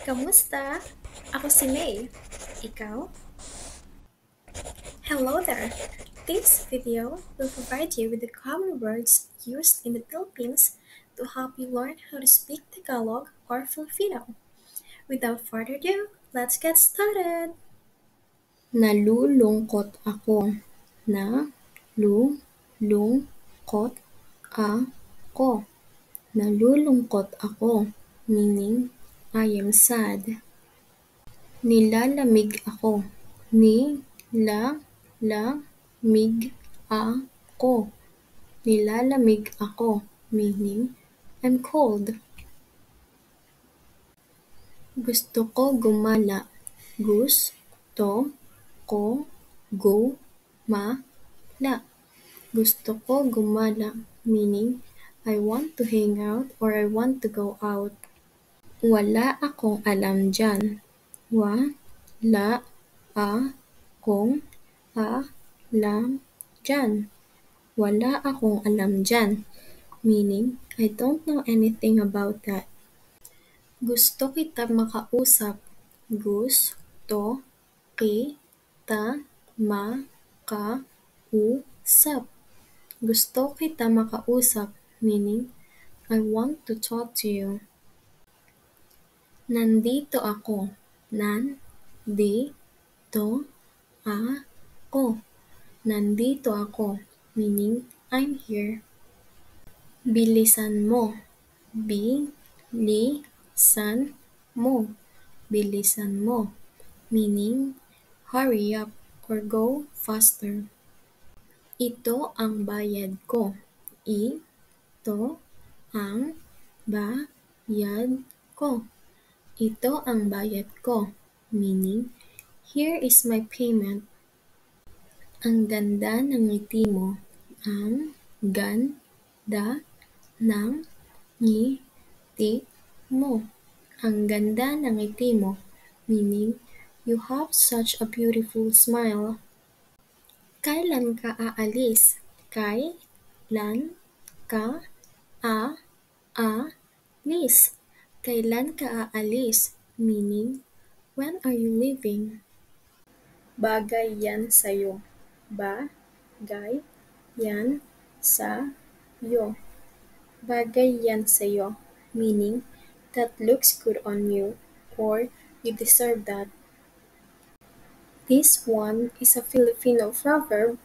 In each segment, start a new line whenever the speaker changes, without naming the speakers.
Kamusta? Ako si May. Ikaw? Hello there! This video will provide you with the common words used in the Philippines to help you learn how to speak Tagalog or Filipino. Without further ado, let's get started!
Nalulungkot ako. Na-lu-lung-kot ako. Nalulungkot ako, meaning I am sad. Nilalamig ako. Nilalamig ako. Nilalamig ako, meaning I'm cold. Gusto ko gumala. Gusto ko gumala. Gusto ko gumala, meaning I want to hang out or I want to go out. Wala akong alam dyan. Wala akong alam dyan. Wala akong alam dyan, meaning I don't know anything about that. Gusto kita makausap. Gusto kita makausap. Gusto kita makausap, meaning I want to talk to you. Nandito ako. Nandito ako. Nandito ako, meaning I'm here. Bilisan mo. Bilisan mo. Bilisan mo, meaning hurry up or go faster. Ito ang bayad ko. Ito ang bayad ko. Ito ang bayad ko, meaning here is my payment. Ang ganda ng ngiti mo. Ang ganda ng ngiti mo. Ang ganda ng ngiti mo, meaning you have such a beautiful smile. Kailan ka aalis? Kailan ka aalis? Kailan ka aalis? Meaning, when are you leaving? Bagay yan sa'yo. Bagay yan sa'yo. Bagay yan sa'yo, meaning that looks good on you or you deserve that. This one is a Filipino proverb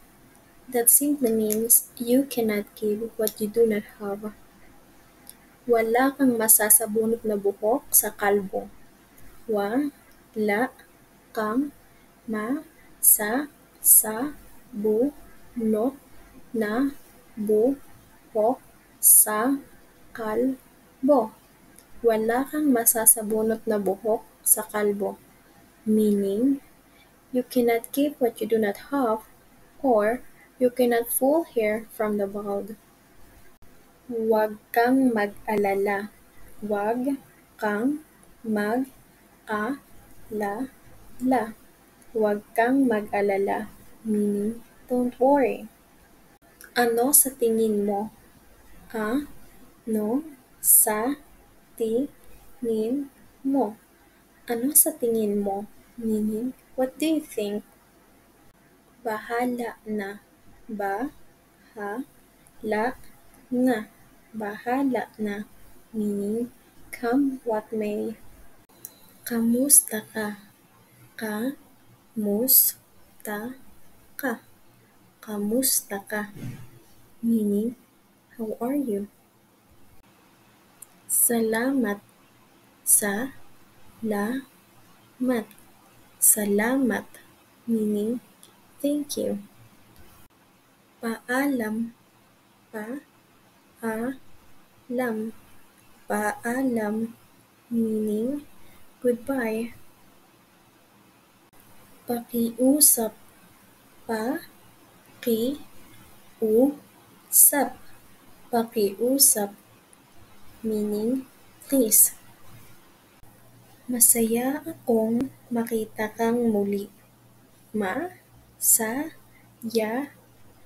that simply means you cannot give what you do not have. Wala kang masasabunot na buhok sa kalbo. Wala kang masasabunot na buhok sa kalbo. Wala kang masasabunot na buhok sa kalbo, meaning you cannot give what you do not have or you cannot pull hair from the bald. Huwag kang mag-alala. Huwag kang mag-alala. Huwag kang mag-alala, meaning don't worry. Ano sa tingin mo? Ano sa tingin mo? Ano sa tingin mo? Meaning, what do you think? Bahala na. Bahala na. Bahala na, meaning come what may. Kamusta ka? Kamusta ka? Kamusta ka? Meaning, how are you? Salamat. Salamat. Salamat, meaning thank you. Paalam. Paalam. Paalam, meaning goodbye. Pakiusap. Pakiusap. Pakiusap, meaning please. Masaya akong makita kang muli. Masaya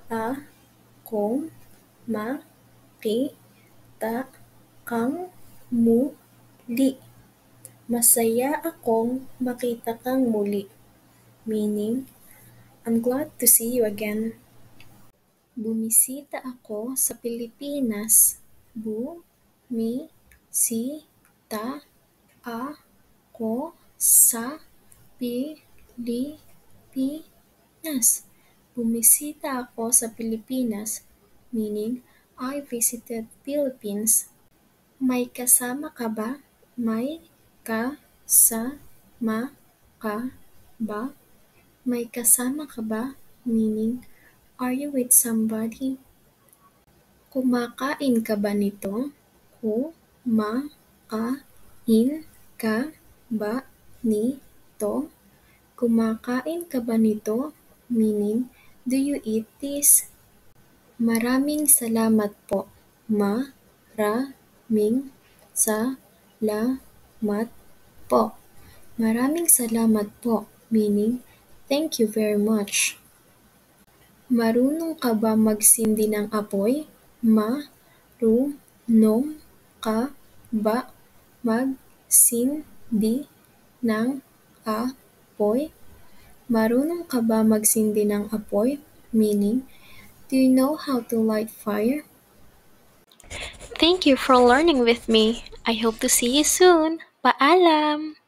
akong makita kang muli. Masaya akong makita kang muli, meaning, I'm glad to see you again. Bumisita ako sa Pilipinas. Bu-mi-si-ta ako sa Pilipinas. Bumisita ako sa Pilipinas, meaning I visited Philippines. May kasama ka ba? May kasama ka ba? May kasama ka ba? Meaning, are you with somebody? Kumakain ka ba nito? Kumakain ka ba nito? Kumakain ka ba nito? Meaning, do you eat this? Maraming salamat po. Maraming salamat po. Maraming salamat po. Meaning, thank you very much. Marunong ka ba magsindi ng apoy? Marunong ka ba magsindi ng apoy? Marunong ka ba magsindi ng apoy? Meaning, do you know how to light fire?
Thank you for learning with me. I hope to see you soon. Paalam!